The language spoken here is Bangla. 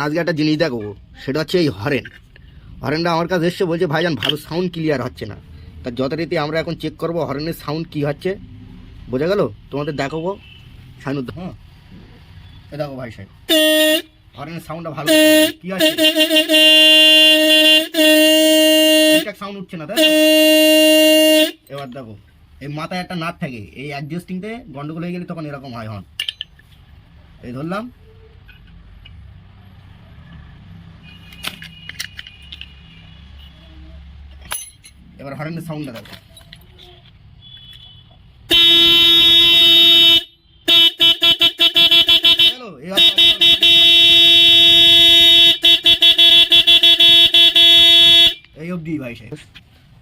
আজকে একটা জিনিস দেখো, সেটা হচ্ছে এই হরেনটা আমার কাছে এসে বলছে ভাইজান ভালো সাউন্ড ক্লিয়ার হচ্ছে না। তা যথারীতি আমরা এখন চেক করবো হরেনের সাউন্ড কী হচ্ছে, বোঝা গেল? তোমাদের দেখাবো সাইনুদ। হ্যাঁ এ দেখো ভাই সাহেব, হরেনের সাউন্ডটা ভালো কি আছে, সাউন্ড উঠছে না, তাই তো? এবার দেখো এই মাথায় একটা নাট থাকে, এই অ্যাডজাস্টিংতে গন্ডগোল হয়ে গেলে তখন এরকম হয়। হর্ন এই ধরলাম, এবার হর্নের সাউন্ডটা দেখো। এই অবধি ভাই সাহেব।